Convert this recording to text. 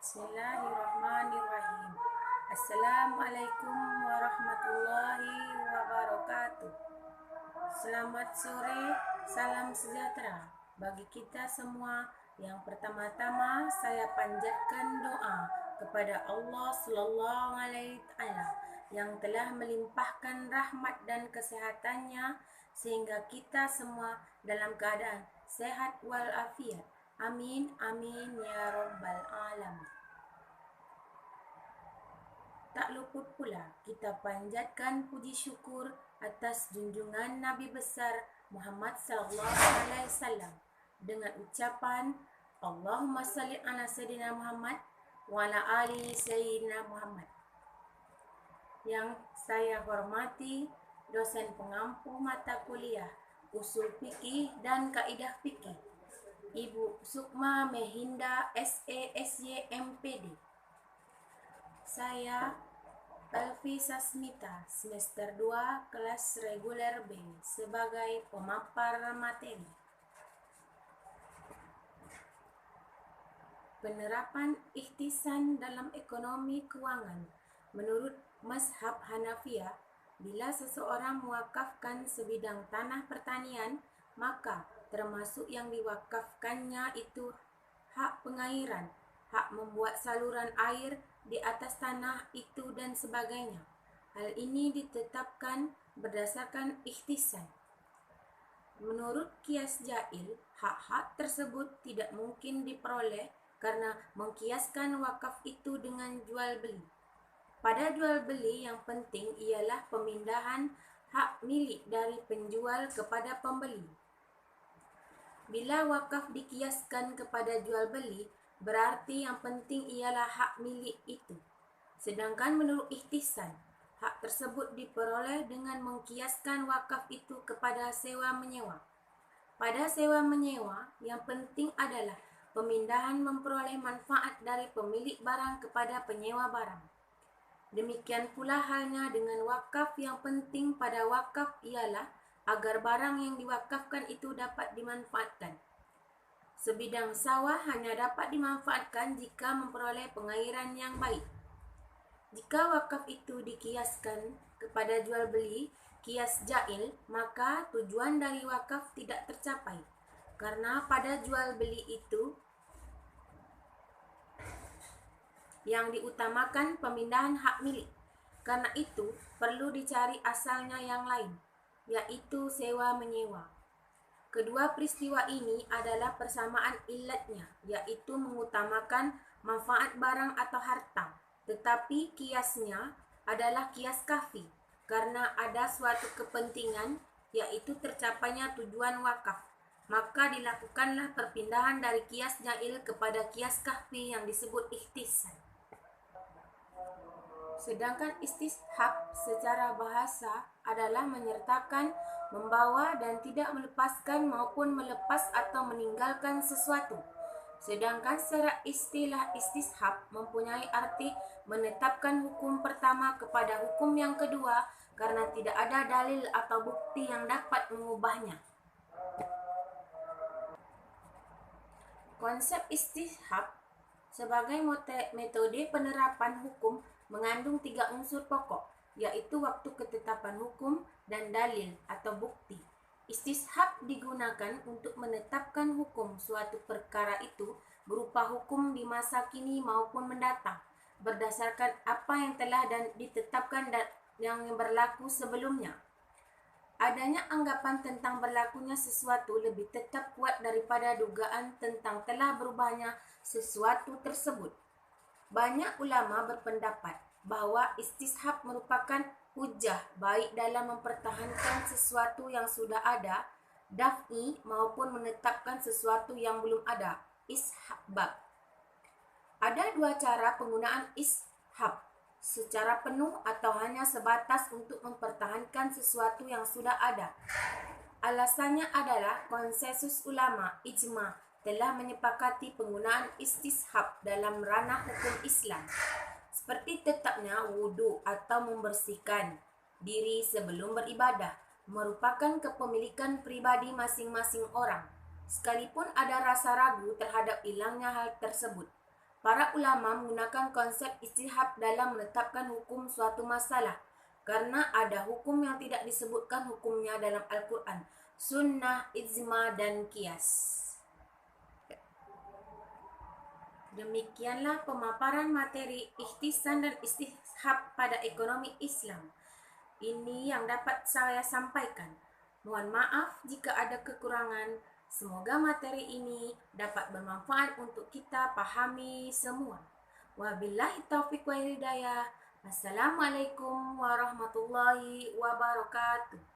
Bismillahirrahmanirrahim. Assalamualaikum warahmatullahi wabarakatuh. Selamat sore, salam sejahtera bagi kita semua. Yang pertama-tama saya panjatkan doa kepada Allah Sallallahu Alaihi Wasallam yang telah melimpahkan rahmat dan kesehatannya sehingga kita semua dalam keadaan sehat walafiat. Amin, amin ya rabbal alamin. Tak luput pula kita panjatkan puji syukur atas junjungan Nabi besar Muhammad sallallahu alaihi wasallam dengan ucapan Allahumma salli ala sayyidina Muhammad wa ala ali sayyidina Muhammad. Yang saya hormati dosen pengampu mata kuliah Usul Fikih dan Kaidah Fikih, Ibu Sukma Mehinda SESY MPD. Saya Elvi Sasmita, semester 2, kelas reguler B, sebagai pemapar materi. Penerapan ikhtisan dalam ekonomi keuangan. Menurut mazhab Hanafiyah, bila seseorang mewakafkan sebidang tanah pertanian, maka termasuk yang diwakafkannya itu hak pengairan, hak membuat saluran air di atas tanah itu dan sebagainya. Hal ini ditetapkan berdasarkan ikhtisan. Menurut kias jail, hak-hak tersebut tidak mungkin diperoleh karena mengkiaskan wakaf itu dengan jual beli. Pada jual beli yang penting ialah pemindahan hak milik dari penjual kepada pembeli. Bila wakaf dikiaskan kepada jual beli, berarti yang penting ialah hak milik itu. Sedangkan menurut ikhtisan, hak tersebut diperoleh dengan mengkiaskan wakaf itu kepada sewa menyewa. Pada sewa menyewa, yang penting adalah pemindahan memperoleh manfaat dari pemilik barang kepada penyewa barang. Demikian pula halnya dengan wakaf, yang penting pada wakaf ialah agar barang yang diwakafkan itu dapat dimanfaatkan. Sebidang sawah hanya dapat dimanfaatkan jika memperoleh pengairan yang baik. Jika wakaf itu dikiaskan kepada jual beli, kias jail, maka tujuan dari wakaf tidak tercapai. Karena pada jual beli itu yang diutamakan pemindahan hak milik. Karena itu perlu dicari asalnya yang lain, yaitu sewa menyewa. Kedua peristiwa ini adalah persamaan ilatnya, yaitu mengutamakan manfaat barang atau harta. Tetapi kiasnya adalah kias kafi, karena ada suatu kepentingan, yaitu tercapainya tujuan wakaf. Maka dilakukanlah perpindahan dari kias jail kepada kias kafi yang disebut ikhtisan. Sedangkan istishab secara bahasa adalah menyertakan, membawa dan tidak melepaskan maupun melepas atau meninggalkan sesuatu. Sedangkan secara istilah istishab mempunyai arti menetapkan hukum pertama kepada hukum yang kedua karena tidak ada dalil atau bukti yang dapat mengubahnya. Konsep istishab sebagai metode penerapan hukum mengandung 3 unsur pokok, yaitu waktu ketetapan hukum dan dalil atau bukti. Istishab digunakan untuk menetapkan hukum suatu perkara itu berupa hukum di masa kini maupun mendatang, berdasarkan apa yang telah dan ditetapkan dan yang berlaku sebelumnya. Adanya anggapan tentang berlakunya sesuatu lebih tetap kuat daripada dugaan tentang telah berubahnya sesuatu tersebut. Banyak ulama berpendapat bahawa istishab merupakan hujah baik dalam mempertahankan sesuatu yang sudah ada, daf'i, maupun menetapkan sesuatu yang belum ada, ishbab. Ada 2 cara penggunaan ishab, secara penuh atau hanya sebatas untuk mempertahankan sesuatu yang sudah ada. Alasannya adalah konsensus ulama ijma telah menyepakati penggunaan istishab dalam ranah hukum Islam, seperti tetapnya wudu atau membersihkan diri sebelum beribadah merupakan kepemilikan pribadi masing-masing orang, sekalipun ada rasa ragu terhadap hilangnya hal tersebut. Para ulama menggunakan konsep ijtihad dalam menetapkan hukum suatu masalah karena ada hukum yang tidak disebutkan hukumnya dalam Al-Quran, sunnah, ijma, dan qiyas. Demikianlah pemaparan materi ikhtisan dan istihab pada ekonomi Islam. Ini yang dapat saya sampaikan. Mohon maaf jika ada kekurangan. Semoga materi ini dapat bermanfaat untuk kita pahami semua. Wabillahi taufiq wal hidayah. Assalamualaikum warahmatullahi wabarakatuh.